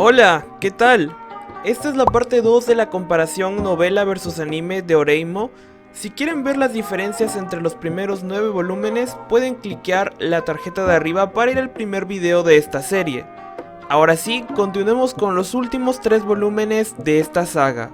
Hola, ¿qué tal? Esta es la parte 2 de la comparación novela versus anime de Oreimo. Si quieren ver las diferencias entre los primeros 9 volúmenes, pueden cliquear la tarjeta de arriba para ir al primer video de esta serie. Ahora sí, continuemos con los últimos 3 volúmenes de esta saga.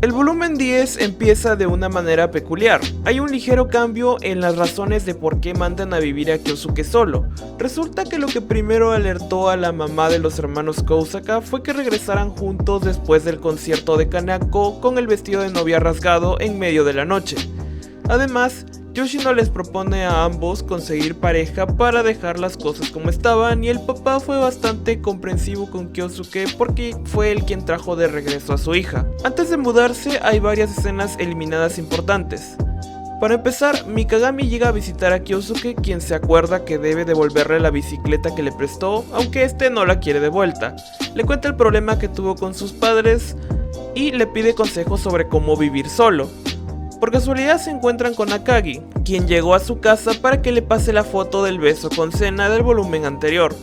El volumen 10 empieza de una manera peculiar. Hay un ligero cambio en las razones de por qué mandan a vivir a Kyosuke solo. Resulta que lo que primero alertó a la mamá de los hermanos Kousaka fue que regresaran juntos después del concierto de Kanako con el vestido de novia rasgado en medio de la noche. Además, Yoshino les propone a ambos conseguir pareja para dejar las cosas como estaban, y el papá fue bastante comprensivo con Kyosuke porque fue él quien trajo de regreso a su hija. Antes de mudarse hay varias escenas eliminadas importantes. Para empezar, Mikagami llega a visitar a Kyosuke, quien se acuerda que debe devolverle la bicicleta que le prestó, aunque este no la quiere de vuelta. Le cuenta el problema que tuvo con sus padres y le pide consejos sobre cómo vivir solo. Por casualidad se encuentran con Akagi, quien llegó a su casa para que le pase la foto del beso con Sena del volumen anterior.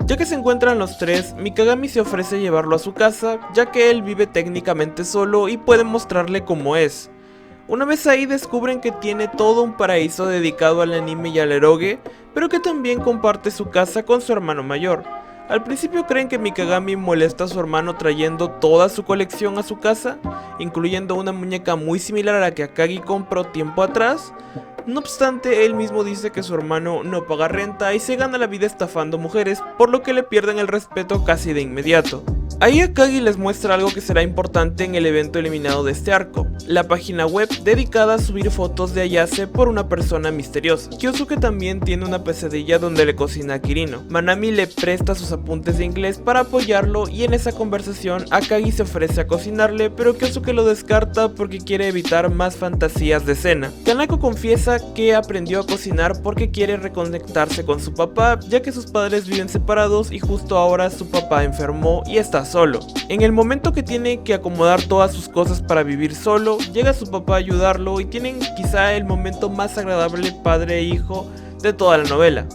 Ya que se encuentran los tres, Mikagami se ofrece llevarlo a su casa, ya que él vive técnicamente solo y puede mostrarle cómo es. Una vez ahí descubren que tiene todo un paraíso dedicado al anime y al eroge, pero que también comparte su casa con su hermano mayor. Al principio creen que Mikagami molesta a su hermano trayendo toda su colección a su casa, incluyendo una muñeca muy similar a la que Akagi compró tiempo atrás. No obstante, él mismo dice que su hermano no paga renta y se gana la vida estafando mujeres, por lo que le pierden el respeto casi de inmediato. Ahí Akagi les muestra algo que será importante en el evento eliminado de este arco, la página web dedicada a subir fotos de Ayase por una persona misteriosa. Kyosuke también tiene una pesadilla donde le cocina a Kirino. Manami le presta sus apuntes de inglés para apoyarlo, y en esa conversación Akagi se ofrece a cocinarle, pero Kyosuke lo descarta porque quiere evitar más fantasías de cena. Kanako confiesa que aprendió a cocinar porque quiere reconectarse con su papá, ya que sus padres viven separados y justo ahora su papá enfermó y está solo. En el momento que tiene que acomodar todas sus cosas para vivir solo, llega su papá a ayudarlo y tienen quizá el momento más agradable padre e hijo de toda la novela.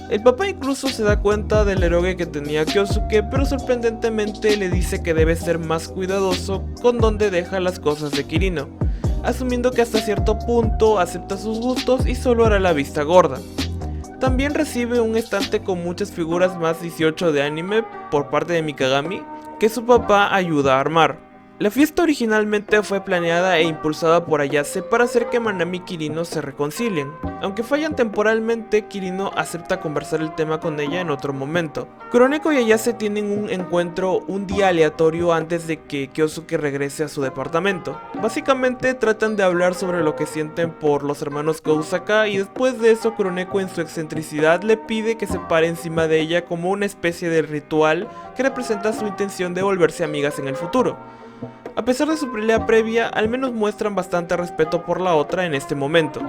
El papá incluso se da cuenta del eroge que tenía Kyosuke, pero sorprendentemente le dice que debe ser más cuidadoso con dónde deja las cosas de Kirino, asumiendo que hasta cierto punto acepta sus gustos y solo hará la vista gorda. También recibe un estante con muchas figuras más 18 de anime por parte de Mikagami, que su papá ayuda a armar. La fiesta originalmente fue planeada e impulsada por Ayase para hacer que Manami y Kirino se reconcilien. Aunque fallan temporalmente, Kirino acepta conversar el tema con ella en otro momento. Kuroneko y Ayase tienen un encuentro un día aleatorio antes de que Kyosuke regrese a su departamento. Básicamente tratan de hablar sobre lo que sienten por los hermanos Kousaka, y después de eso Kuroneko, en su excentricidad, le pide que se pare encima de ella como una especie de ritual que representa su intención de volverse amigas en el futuro. A pesar de su pelea previa, al menos muestran bastante respeto por la otra en este momento.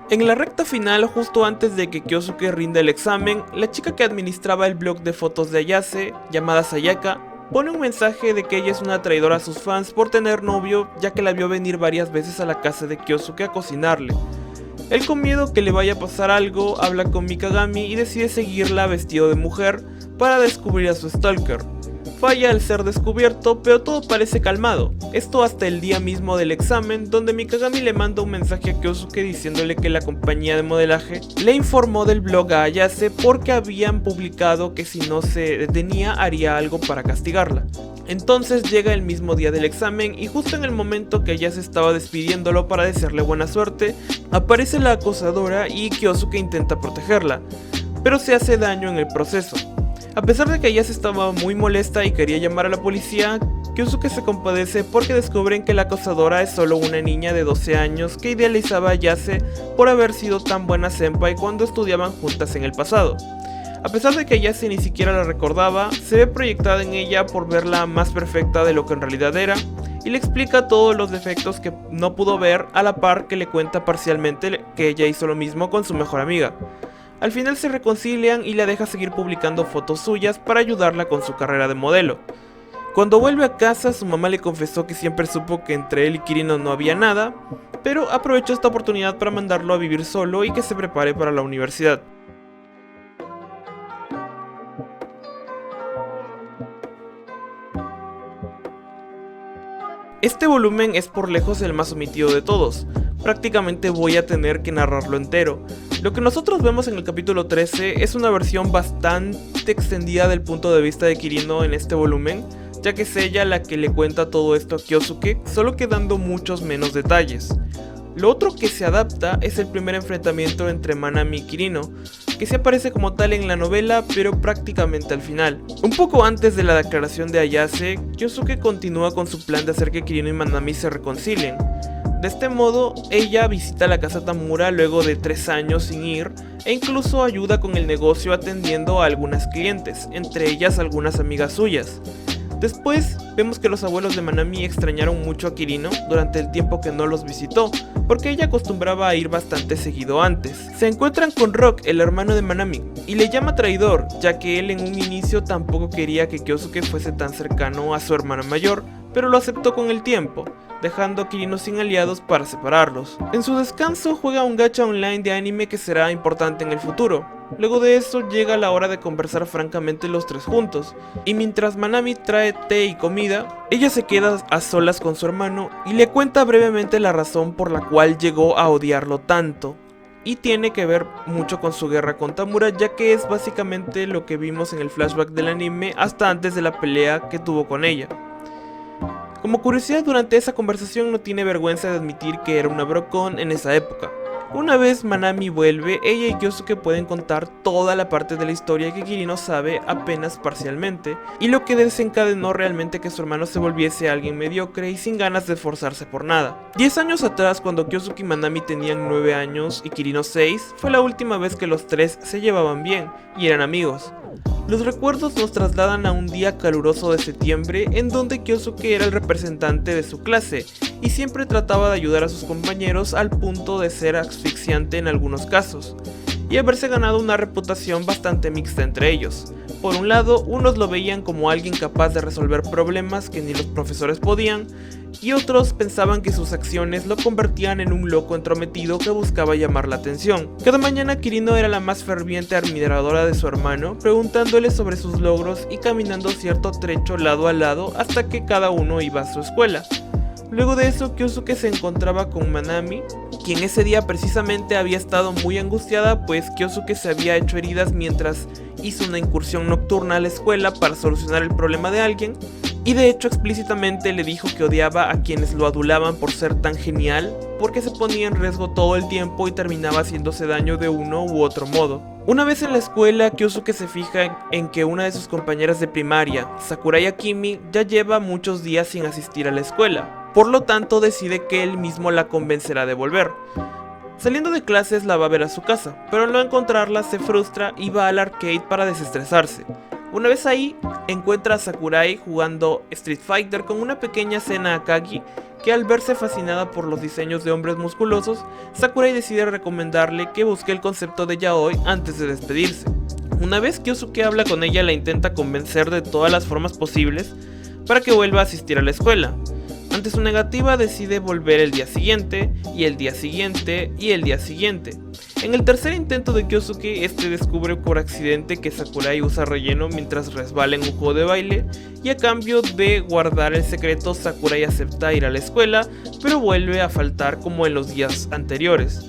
En la recta final, justo antes de que Kyosuke rinda el examen, la chica que administraba el blog de fotos de Ayase, llamada Sayaka, pone un mensaje de que ella es una traidora a sus fans por tener novio, ya que la vio venir varias veces a la casa de Kyosuke a cocinarle. Él, con miedo que le vaya a pasar algo, habla con Mikagami y decide seguirla vestido de mujer para descubrir a su stalker. Falla al ser descubierto, pero todo parece calmado. Esto hasta el día mismo del examen, donde Mikagami le manda un mensaje a Kyosuke diciéndole que la compañía de modelaje le informó del blog a Ayase porque habían publicado que si no se detenía haría algo para castigarla. Entonces llega el mismo día del examen, y justo en el momento que Ayase estaba despidiéndolo para desearle buena suerte, aparece la acosadora y Kyosuke intenta protegerla, pero se hace daño en el proceso. A pesar de que Ayase estaba muy molesta y quería llamar a la policía, Kyosuke se compadece porque descubren que la acosadora es solo una niña de 12 años que idealizaba a Ayase por haber sido tan buena senpai cuando estudiaban juntas en el pasado. A pesar de que Ayase ni siquiera la recordaba, se ve proyectada en ella por verla más perfecta de lo que en realidad era, y le explica todos los defectos que no pudo ver, a la par que le cuenta parcialmente que ella hizo lo mismo con su mejor amiga. Al final se reconcilian y la deja seguir publicando fotos suyas para ayudarla con su carrera de modelo. Cuando vuelve a casa, su mamá le confesó que siempre supo que entre él y Kirino no había nada, pero aprovechó esta oportunidad para mandarlo a vivir solo y que se prepare para la universidad. Este volumen es por lejos el más omitido de todos, prácticamente voy a tener que narrarlo entero. Lo que nosotros vemos en el capítulo 13 es una versión bastante extendida del punto de vista de Kirino en este volumen, ya que es ella la que le cuenta todo esto a Kyosuke, solo quedando muchos menos detalles. Lo otro que se adapta es el primer enfrentamiento entre Manami y Kirino, que se aparece como tal en la novela, pero prácticamente al final. Un poco antes de la declaración de Ayase, Kyosuke continúa con su plan de hacer que Kirino y Manami se reconcilien. De este modo, ella visita la casa Tamura luego de 3 años sin ir, e incluso ayuda con el negocio atendiendo a algunas clientes, entre ellas algunas amigas suyas. Después, vemos que los abuelos de Manami extrañaron mucho a Kirino durante el tiempo que no los visitó, porque ella acostumbraba a ir bastante seguido antes. Se encuentran con Rock, el hermano de Manami, y le llama traidor, ya que él en un inicio tampoco quería que Kyosuke fuese tan cercano a su hermana mayor, pero lo aceptó con el tiempo, dejando a Kirino sin aliados para separarlos. En su descanso juega un gacha online de anime que será importante en el futuro. Luego de eso llega la hora de conversar francamente los tres juntos, y mientras Manami trae té y comida, ella se queda a solas con su hermano y le cuenta brevemente la razón por la cual llegó a odiarlo tanto. Y tiene que ver mucho con su guerra con Tamura, ya que es básicamente lo que vimos en el flashback del anime hasta antes de la pelea que tuvo con ella. Como curiosidad, durante esa conversación no tiene vergüenza de admitir que era una brocón en esa época. Una vez Manami vuelve, ella y Kyosuke pueden contar toda la parte de la historia que Kirino sabe apenas parcialmente, y lo que desencadenó realmente que su hermano se volviese alguien mediocre y sin ganas de esforzarse por nada. 10 años atrás, cuando Kyosuke y Manami tenían 9 años y Kirino 6, fue la última vez que los tres se llevaban bien y eran amigos. Los recuerdos nos trasladan a un día caluroso de septiembre en donde Kyosuke era el representante de su clase y siempre trataba de ayudar a sus compañeros al punto de ser asfixiante en algunos casos, y haberse ganado una reputación bastante mixta entre ellos. Por un lado, unos lo veían como alguien capaz de resolver problemas que ni los profesores podían, y otros pensaban que sus acciones lo convertían en un loco entrometido que buscaba llamar la atención. Cada mañana Kirino era la más ferviente admiradora de su hermano, preguntándole sobre sus logros y caminando cierto trecho lado a lado hasta que cada uno iba a su escuela. Luego de eso, Kyosuke se encontraba con Manami, quien ese día precisamente había estado muy angustiada, pues Kyosuke se había hecho heridas mientras hizo una incursión nocturna a la escuela para solucionar el problema de alguien, y de hecho explícitamente le dijo que odiaba a quienes lo adulaban por ser tan genial, porque se ponía en riesgo todo el tiempo y terminaba haciéndose daño de uno u otro modo. Una vez en la escuela, Kyosuke se fija en que una de sus compañeras de primaria, Sakurai Akimi, ya lleva muchos días sin asistir a la escuela. Por lo tanto, decide que él mismo la convencerá de volver. Saliendo de clases la va a ver a su casa, pero al no encontrarla se frustra y va al arcade para desestresarse. Una vez ahí, encuentra a Sakurai jugando Street Fighter con una pequeña cena Akagi, que al verse fascinada por los diseños de hombres musculosos, Sakurai decide recomendarle que busque el concepto de yaoi antes de despedirse. Una vez Kyosuke habla con ella, la intenta convencer de todas las formas posibles para que vuelva a asistir a la escuela. Ante su negativa, decide volver el día siguiente, y el día siguiente, y el día siguiente. En el tercer intento de Kyosuke, este descubre por accidente que Sakurai usa relleno mientras resbala en un juego de baile, y a cambio de guardar el secreto, Sakurai acepta ir a la escuela, pero vuelve a faltar como en los días anteriores.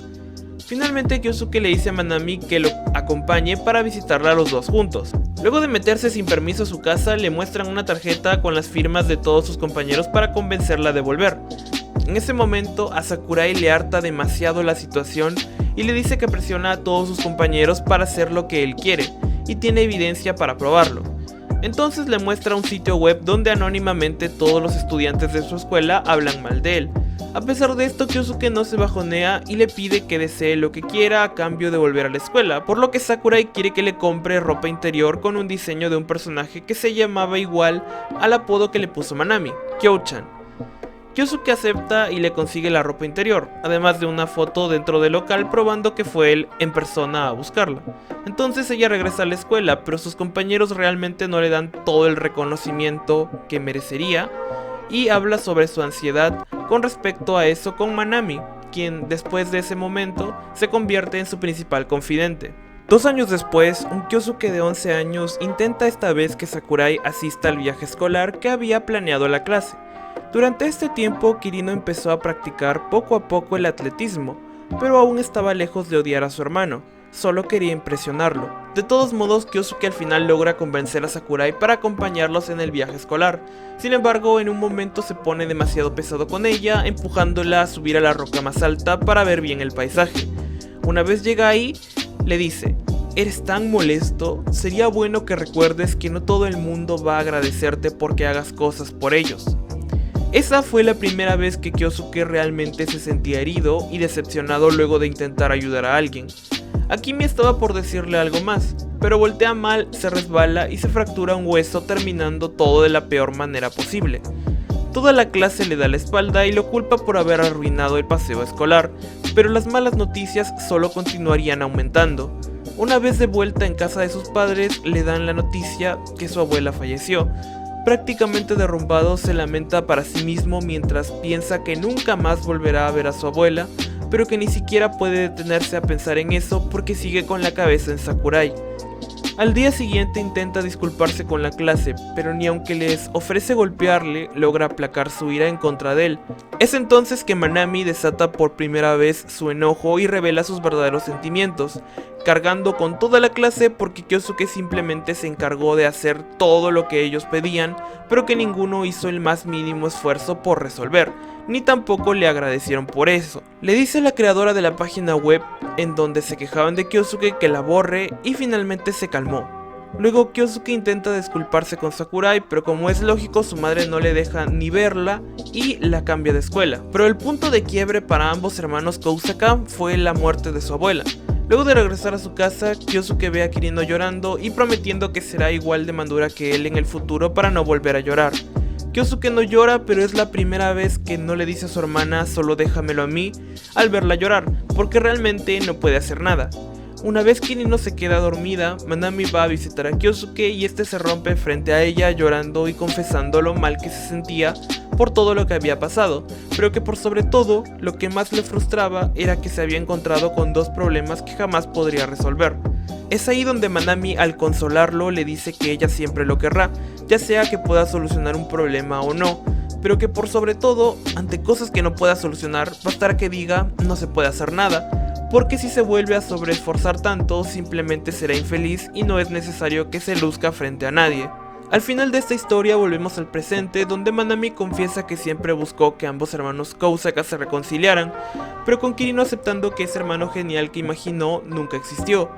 Finalmente, Kyosuke le dice a Manami que lo acompañe para visitarla los dos juntos. Luego de meterse sin permiso a su casa, le muestran una tarjeta con las firmas de todos sus compañeros para convencerla de volver. En ese momento, a Sakurai le harta demasiado la situación y le dice que presiona a todos sus compañeros para hacer lo que él quiere, y tiene evidencia para probarlo. Entonces le muestra un sitio web donde anónimamente todos los estudiantes de su escuela hablan mal de él. A pesar de esto, Kyosuke no se bajonea y le pide que desee lo que quiera a cambio de volver a la escuela, por lo que Sakurai quiere que le compre ropa interior con un diseño de un personaje que se llamaba igual al apodo que le puso Manami, Kyo-chan. Kyosuke acepta y le consigue la ropa interior, además de una foto dentro del local probando que fue él en persona a buscarla. Entonces ella regresa a la escuela, pero sus compañeros realmente no le dan todo el reconocimiento que merecería y habla sobre su ansiedad con respecto a eso con Manami, quien después de ese momento se convierte en su principal confidente. 2 años después, un Kyosuke de 11 años intenta esta vez que Sakurai asista al viaje escolar que había planeado la clase. Durante este tiempo, Kirino empezó a practicar poco a poco el atletismo, pero aún estaba lejos de odiar a su hermano, solo quería impresionarlo. De todos modos, Kyosuke al final logra convencer a Sakurai para acompañarlos en el viaje escolar. Sin embargo, en un momento se pone demasiado pesado con ella, empujándola a subir a la roca más alta para ver bien el paisaje. Una vez llega ahí, le dice: «¿Eres tan molesto? Sería bueno que recuerdes que no todo el mundo va a agradecerte porque hagas cosas por ellos». Esa fue la primera vez que Kyosuke realmente se sentía herido y decepcionado luego de intentar ayudar a alguien. Akimi estaba por decirle algo más, pero voltea mal, se resbala y se fractura un hueso, terminando todo de la peor manera posible. Toda la clase le da la espalda y lo culpa por haber arruinado el paseo escolar, pero las malas noticias solo continuarían aumentando. Una vez de vuelta en casa de sus padres, le dan la noticia que su abuela falleció. Prácticamente derrumbado, se lamenta para sí mismo mientras piensa que nunca más volverá a ver a su abuela, pero que ni siquiera puede detenerse a pensar en eso porque sigue con la cabeza en Sakurai. Al día siguiente intenta disculparse con la clase, pero ni aunque les ofrece golpearle, logra aplacar su ira en contra de él. Es entonces que Manami desata por primera vez su enojo y revela sus verdaderos sentimientos, cargando con toda la clase porque Kyosuke simplemente se encargó de hacer todo lo que ellos pedían, pero que ninguno hizo el más mínimo esfuerzo por resolver, ni tampoco le agradecieron por eso. Le dice a la creadora de la página web en donde se quejaban de Kyosuke que la borre y finalmente se calmó. Luego Kyosuke intenta disculparse con Sakurai, pero como es lógico su madre no le deja ni verla y la cambia de escuela. Pero el punto de quiebre para ambos hermanos Kousaka fue la muerte de su abuela. Luego de regresar a su casa, Kyosuke ve a Kirino llorando y prometiendo que será igual de madura que él en el futuro para no volver a llorar. Kyosuke no llora, pero es la primera vez que no le dice a su hermana solo déjamelo a mí al verla llorar, porque realmente no puede hacer nada. Una vez Kirino se queda dormida, Manami va a visitar a Kyosuke y este se rompe frente a ella llorando y confesando lo mal que se sentía por todo lo que había pasado, pero que por sobre todo lo que más le frustraba era que se había encontrado con 2 problemas que jamás podría resolver. Es ahí donde Manami, al consolarlo, le dice que ella siempre lo querrá, ya sea que pueda solucionar un problema o no, pero que por sobre todo, ante cosas que no pueda solucionar, bastará que diga no se puede hacer nada, porque si se vuelve a sobreesforzar tanto, simplemente será infeliz y no es necesario que se luzca frente a nadie. Al final de esta historia volvemos al presente, donde Manami confiesa que siempre buscó que ambos hermanos Kousaka se reconciliaran, pero con Kirino aceptando que ese hermano genial que imaginó nunca existió.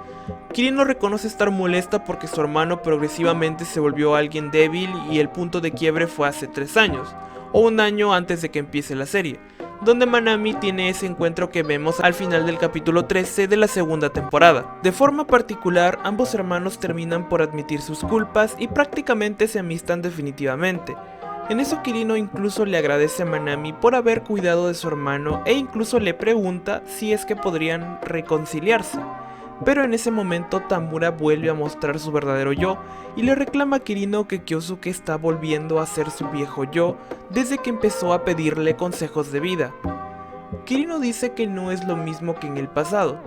Kirino reconoce estar molesta porque su hermano progresivamente se volvió alguien débil y el punto de quiebre fue hace 3 años, o 1 año antes de que empiece la serie, donde Manami tiene ese encuentro que vemos al final del capítulo 13 de la segunda temporada. De forma particular, ambos hermanos terminan por admitir sus culpas y prácticamente se amistan definitivamente. En eso Kirino incluso le agradece a Manami por haber cuidado de su hermano e incluso le pregunta si es que podrían reconciliarse. Pero en ese momento Tamura vuelve a mostrar su verdadero yo y le reclama a Kirino que Kyosuke está volviendo a ser su viejo yo desde que empezó a pedirle consejos de vida. Kirino dice que no es lo mismo que en el pasado.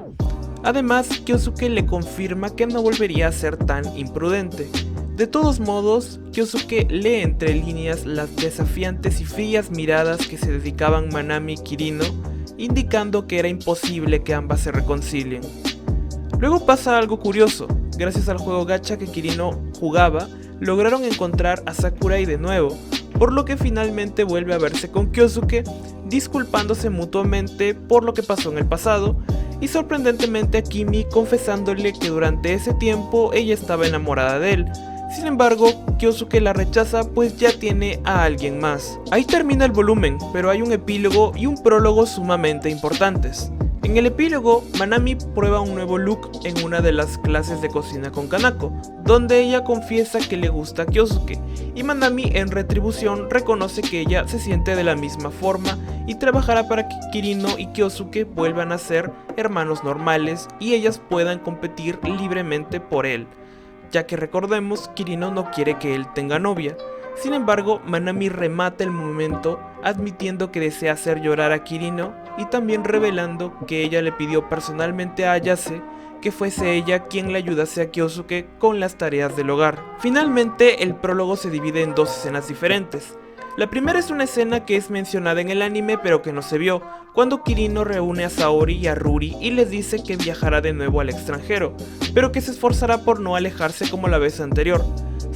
Además, Kyosuke le confirma que no volvería a ser tan imprudente. De todos modos, Kyosuke lee entre líneas las desafiantes y frías miradas que se dedicaban Manami y Kirino, indicando que era imposible que ambas se reconcilien. Luego pasa algo curioso. Gracias al juego gacha que Kirino jugaba, lograron encontrar a Sakurai de nuevo, por lo que finalmente vuelve a verse con Kyosuke, disculpándose mutuamente por lo que pasó en el pasado, y sorprendentemente a Kimi confesándole que durante ese tiempo ella estaba enamorada de él. Sin embargo, Kyosuke la rechaza pues ya tiene a alguien más. Ahí termina el volumen, pero hay un epílogo y un prólogo sumamente importantes. En el epílogo, Manami prueba un nuevo look en una de las clases de cocina con Kanako, donde ella confiesa que le gusta a Kyosuke, y Manami en retribución reconoce que ella se siente de la misma forma y trabajará para que Kirino y Kyosuke vuelvan a ser hermanos normales y ellas puedan competir libremente por él, ya que recordemos, Kirino no quiere que él tenga novia. Sin embargo, Manami remata el momento admitiendo que desea hacer llorar a Kirino y también revelando que ella le pidió personalmente a Ayase que fuese ella quien le ayudase a Kyosuke con las tareas del hogar. Finalmente, el prólogo se divide en dos escenas diferentes. La primera es una escena que es mencionada en el anime pero que no se vio, cuando Kirino reúne a Saori y a Ruri y les dice que viajará de nuevo al extranjero, pero que se esforzará por no alejarse como la vez anterior.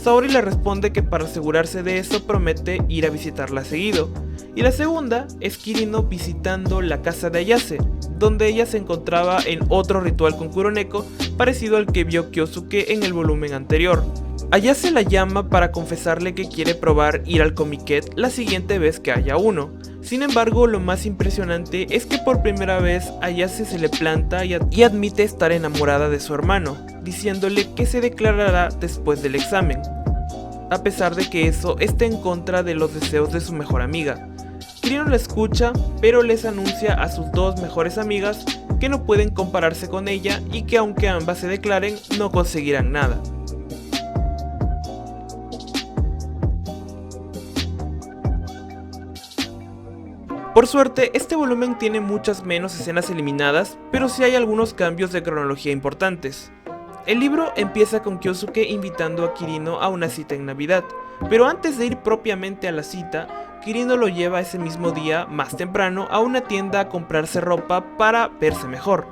Saori le responde que para asegurarse de eso promete ir a visitarla seguido. Y la segunda es Kirino visitando la casa de Ayase, donde ella se encontraba en otro ritual con Kuroneko parecido al que vio Kyosuke en el volumen anterior. Ayase la llama para confesarle que quiere probar ir al Komiket la siguiente vez que haya uno. Sin embargo, lo más impresionante es que por primera vez Ayase se le planta y admite estar enamorada de su hermano, diciéndole que se declarará después del examen, a pesar de que eso esté en contra de los deseos de su mejor amiga. Kirino la escucha, pero les anuncia a sus dos mejores amigas que no pueden compararse con ella y que aunque ambas se declaren, no conseguirán nada. Por suerte, este volumen tiene muchas menos escenas eliminadas, pero sí hay algunos cambios de cronología importantes. El libro empieza con Kyosuke invitando a Kirino a una cita en Navidad, pero antes de ir propiamente a la cita, Kirino lo lleva ese mismo día, más temprano, a una tienda a comprarse ropa para verse mejor.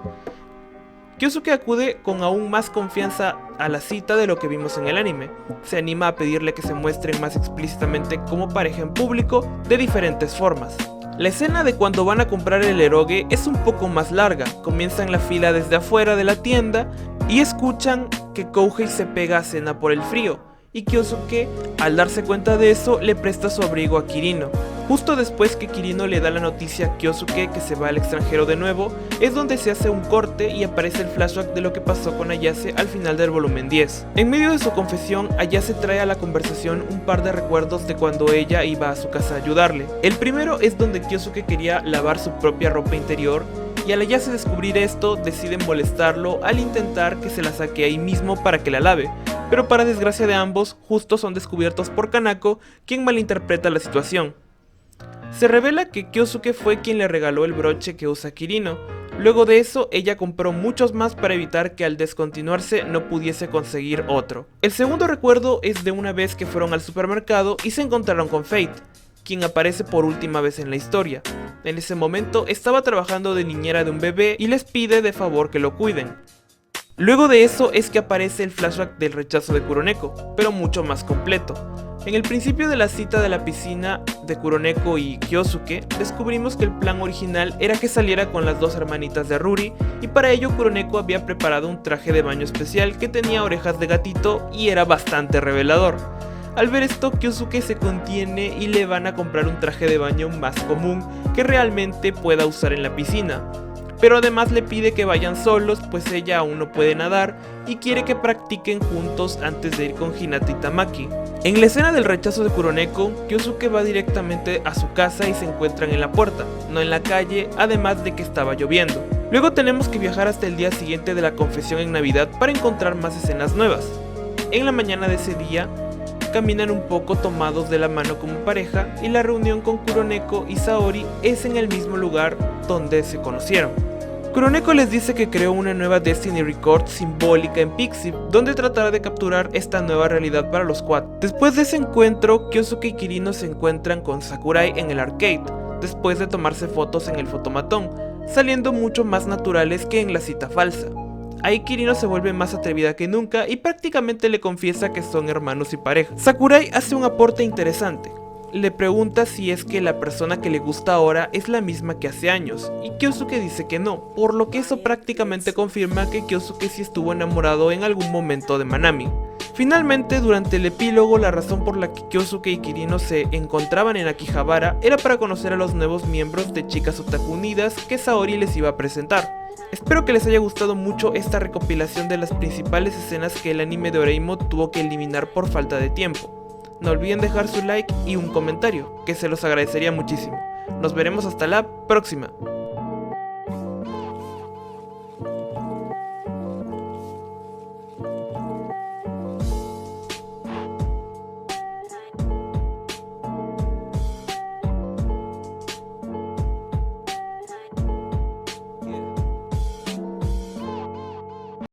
Kyosuke acude con aún más confianza a la cita de lo que vimos en el anime. Se anima a pedirle que se muestren más explícitamente como pareja en público de diferentes formas. La escena de cuando van a comprar el eroge es un poco más larga. Comienzan la fila desde afuera de la tienda y escuchan que Kouhei se pega a cena por el frío, y Kyosuke, al darse cuenta de eso, le presta su abrigo a Kirino. Justo después que Kirino le da la noticia a Kyosuke que se va al extranjero de nuevo, es donde se hace un corte y aparece el flashback de lo que pasó con Ayase al final del volumen 10. En medio de su confesión, Ayase trae a la conversación un par de recuerdos de cuando ella iba a su casa a ayudarle. El primero es donde Kyosuke quería lavar su propia ropa interior, y al Ayase descubrir esto, decide molestarlo al intentar que se la saque ahí mismo para que la lave, pero para desgracia de ambos, justo son descubiertos por Kanako, quien malinterpreta la situación. Se revela que Kyosuke fue quien le regaló el broche que usa Kirino. Luego de eso, ella compró muchos más para evitar que al descontinuarse no pudiese conseguir otro. El segundo recuerdo es de una vez que fueron al supermercado y se encontraron con Fate, quien aparece por última vez en la historia. En ese momento estaba trabajando de niñera de un bebé y les pide de favor que lo cuiden. Luego de eso es que aparece el flashback del rechazo de Kuroneko, pero mucho más completo. En el principio de la cita de la piscina de Kuroneko y Kyosuke, descubrimos que el plan original era que saliera con las dos hermanitas de Ruri, y para ello Kuroneko había preparado un traje de baño especial que tenía orejas de gatito y era bastante revelador. Al ver esto, Kyosuke se contiene y le van a comprar un traje de baño más común que realmente pueda usar en la piscina. Pero además le pide que vayan solos, pues ella aún no puede nadar y quiere que practiquen juntos antes de ir con Hinata y Tamaki. En la escena del rechazo de Kuroneko, Kyosuke va directamente a su casa y se encuentran en la puerta, no en la calle, además de que estaba lloviendo. Luego tenemos que viajar hasta el día siguiente de la confesión en Navidad para encontrar más escenas nuevas. En la mañana de ese día, caminan un poco tomados de la mano como pareja y la reunión con Kuroneko y Saori es en el mismo lugar donde se conocieron. Kuroneko les dice que creó una nueva Destiny Record simbólica en Pixiv, donde tratará de capturar esta nueva realidad para los cuatro. Después de ese encuentro, Kyosuke y Kirino se encuentran con Sakurai en el arcade, después de tomarse fotos en el fotomatón, saliendo mucho más naturales que en la cita falsa. Ahí Kirino se vuelve más atrevida que nunca y prácticamente le confiesa que son hermanos y pareja. Sakurai hace un aporte interesante. Le pregunta si es que la persona que le gusta ahora es la misma que hace años, y Kyosuke dice que no, por lo que eso prácticamente confirma que Kyosuke sí estuvo enamorado en algún momento de Manami. Finalmente, durante el epílogo, la razón por la que Kyosuke y Kirino se encontraban en Akihabara era para conocer a los nuevos miembros de Chicas Otaku Unidas que Saori les iba a presentar. Espero que les haya gustado mucho esta recopilación de las principales escenas que el anime de Oreimo tuvo que eliminar por falta de tiempo. No olviden dejar su like y un comentario, que se los agradecería muchísimo. Nos veremos hasta la próxima.